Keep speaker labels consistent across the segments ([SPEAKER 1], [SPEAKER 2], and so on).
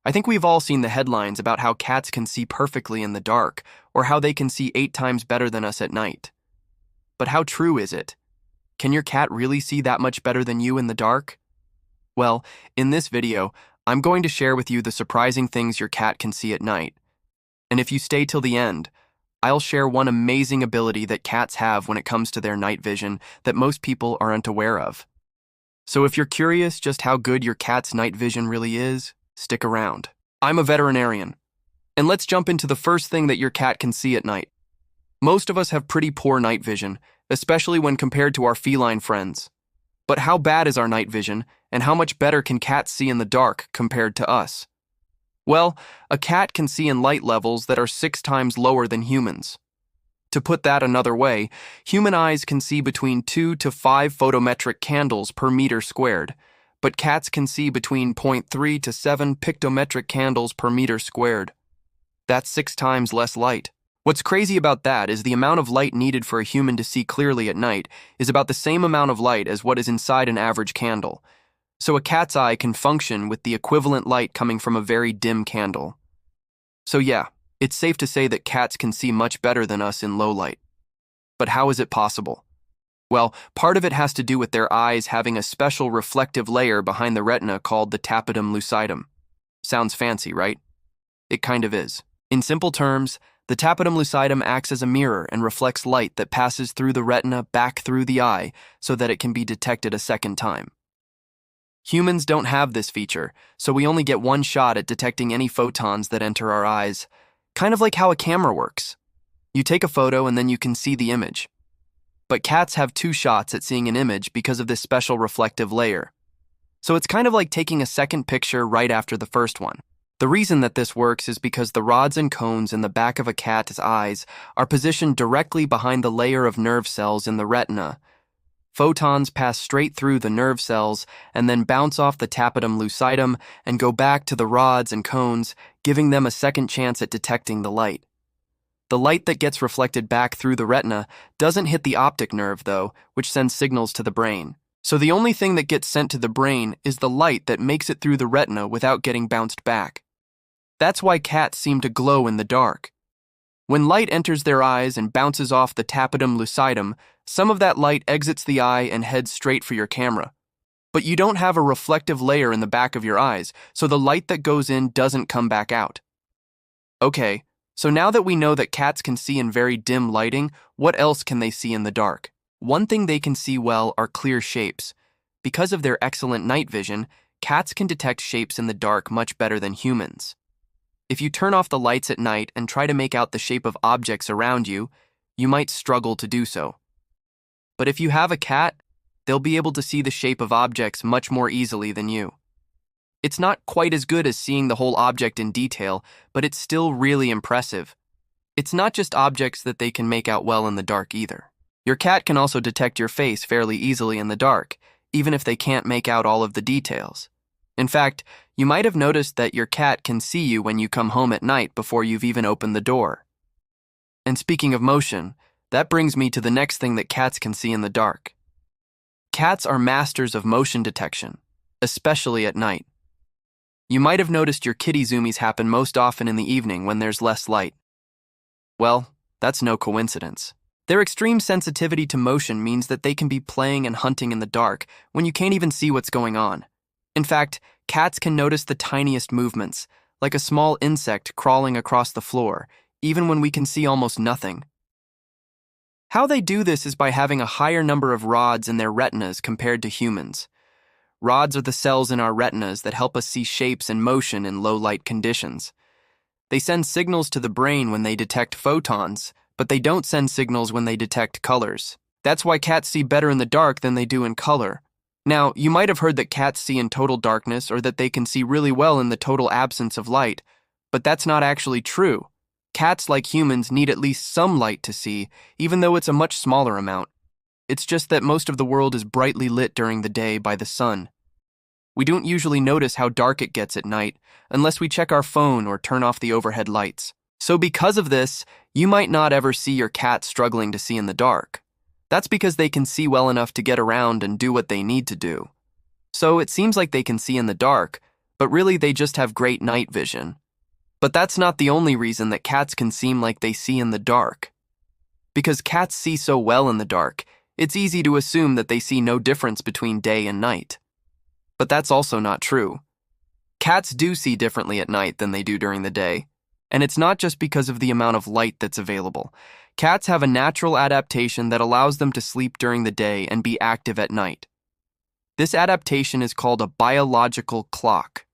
[SPEAKER 1] I think we've all seen the headlines about how cats can see perfectly in the dark, or how they can see 8 times better than us at night. But how true is it? Can your cat really see that much better than you in the dark? Well, in this video, I'm going to share with you the surprising things your cat can see at night. And if you stay till the end, I'll share one amazing ability that cats have when it comes to their night vision that most people aren't aware of. So if you're curious just how good your cat's night vision really is, stick around. I'm a veterinarian, and let's jump into the first thing that your cat can see at night. Most of us have pretty poor night vision, especially when compared to our feline friends. But how bad is our night vision, and how much better can cats see in the dark compared to us? Well, a cat can see in light levels that are 6 times lower than humans. To put that another way, human eyes can see between 2 to 5 photometric candles per meter squared, but cats can see between 0.3 to 7 pictometric candles per meter squared. That's 6 times less light. What's crazy about that is the amount of light needed for a human to see clearly at night is about the same amount of light as what is inside an average candle. So a cat's eye can function with the equivalent light coming from a very dim candle. So yeah, it's safe to say that cats can see much better than us in low light. But how is it possible? Well, part of it has to do with their eyes having a special reflective layer behind the retina called the tapetum lucidum. Sounds fancy, right? It kind of is. In simple terms, the tapetum lucidum acts as a mirror and reflects light that passes through the retina back through the eye so that it can be detected a second time. Humans don't have this feature, so we only get one shot at detecting any photons that enter our eyes, kind of like how a camera works. You take a photo and then you can see the image. But cats have 2 shots at seeing an image because of this special reflective layer. So it's kind of like taking a second picture right after the first one. The reason that this works is because the rods and cones in the back of a cat's eyes are positioned directly behind the layer of nerve cells in the retina. Photons pass straight through the nerve cells and then bounce off the tapetum lucidum and go back to the rods and cones, giving them a second chance at detecting the light. The light that gets reflected back through the retina doesn't hit the optic nerve, though, which sends signals to the brain. So the only thing that gets sent to the brain is the light that makes it through the retina without getting bounced back. That's why cats seem to glow in the dark. When light enters their eyes and bounces off the tapetum lucidum, some of that light exits the eye and heads straight for your camera. But you don't have a reflective layer in the back of your eyes, so the light that goes in doesn't come back out. Okay, so now that we know that cats can see in very dim lighting, what else can they see in the dark? One thing they can see well are clear shapes. Because of their excellent night vision, cats can detect shapes in the dark much better than humans. If you turn off the lights at night and try to make out the shape of objects around you, you might struggle to do so. But if you have a cat, they'll be able to see the shape of objects much more easily than you. It's not quite as good as seeing the whole object in detail, but it's still really impressive. It's not just objects that they can make out well in the dark either. Your cat can also detect your face fairly easily in the dark, even if they can't make out all of the details. In fact, you might have noticed that your cat can see you when you come home at night before you've even opened the door. And speaking of motion, that brings me to the next thing that cats can see in the dark. Cats are masters of motion detection, especially at night. You might have noticed your kitty zoomies happen most often in the evening when there's less light. Well, that's no coincidence. Their extreme sensitivity to motion means that they can be playing and hunting in the dark when you can't even see what's going on. In fact, cats can notice the tiniest movements, like a small insect crawling across the floor, even when we can see almost nothing. How they do this is by having a higher number of rods in their retinas compared to humans. Rods are the cells in our retinas that help us see shapes and motion in low-light conditions. They send signals to the brain when they detect photons, but they don't send signals when they detect colors. That's why cats see better in the dark than they do in color. Now, you might have heard that cats see in total darkness or that they can see really well in the total absence of light, but that's not actually true. Cats, like humans, need at least some light to see, even though it's a much smaller amount. It's just that most of the world is brightly lit during the day by the sun. We don't usually notice how dark it gets at night unless we check our phone or turn off the overhead lights. So because of this, you might not ever see your cat struggling to see in the dark. That's because they can see well enough to get around and do what they need to do. So it seems like they can see in the dark, but really they just have great night vision. But that's not the only reason that cats can seem like they see in the dark. Because cats see so well in the dark, it's easy to assume that they see no difference between day and night. But that's also not true. Cats do see differently at night than they do during the day, and it's not just because of the amount of light that's available. Cats have a natural adaptation that allows them to sleep during the day and be active at night. This adaptation is called a biological clock,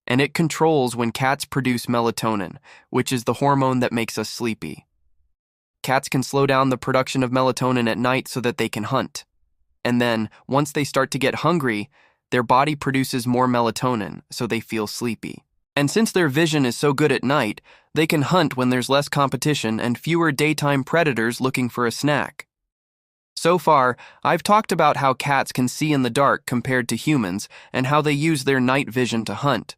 [SPEAKER 1] and it controls when cats produce melatonin, which is the hormone that makes us sleepy. Cats can slow down the production of melatonin at night so that they can hunt. And then, once they start to get hungry, their body produces more melatonin, so they feel sleepy. And since their vision is so good at night, they can hunt when there's less competition and fewer daytime predators looking for a snack. So far, I've talked about how cats can see in the dark compared to humans and how they use their night vision to hunt.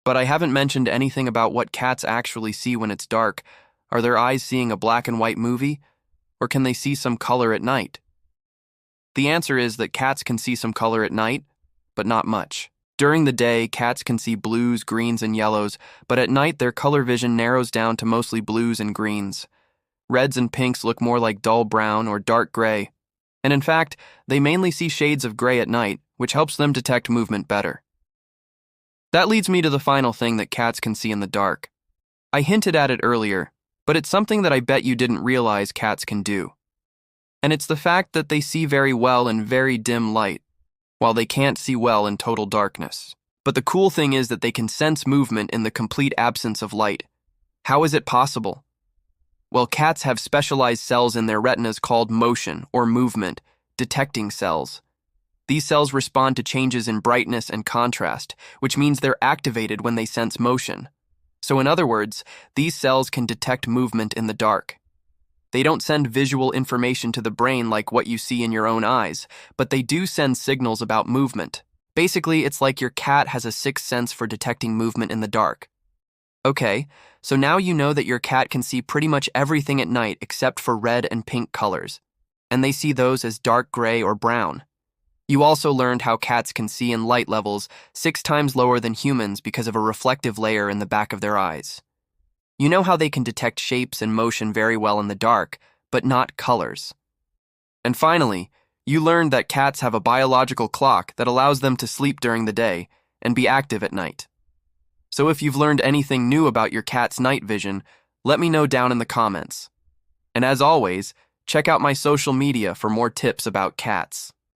[SPEAKER 1] But I haven't mentioned anything about what cats actually see when it's dark. Are their eyes seeing a black and white movie? Or can they see some color at night? The answer is that cats can see some color at night, but not much. During the day, cats can see blues, greens, and yellows, but at night their color vision narrows down to mostly blues and greens. Reds and pinks look more like dull brown or dark gray. And in fact, they mainly see shades of gray at night, which helps them detect movement better. That leads me to the final thing that cats can see in the dark. I hinted at it earlier, but it's something that I bet you didn't realize cats can do. And it's the fact that they see very well in very dim light, while they can't see well in total darkness. But the cool thing is that they can sense movement in the complete absence of light. How is it possible? Well, cats have specialized cells in their retinas called motion or movement detecting cells. These cells respond to changes in brightness and contrast, which means they're activated when they sense motion. So in other words, these cells can detect movement in the dark. They don't send visual information to the brain like what you see in your own eyes, but they do send signals about movement. Basically, it's like your cat has a sixth sense for detecting movement in the dark. Okay, so now you know that your cat can see pretty much everything at night except for red and pink colors, and they see those as dark gray or brown. You also learned how cats can see in light levels 6 times lower than humans because of a reflective layer in the back of their eyes. You know how they can detect shapes and motion very well in the dark, but not colors. And finally, you learned that cats have a biological clock that allows them to sleep during the day and be active at night. So if you've learned anything new about your cat's night vision, let me know down in the comments. And as always, check out my social media for more tips about cats.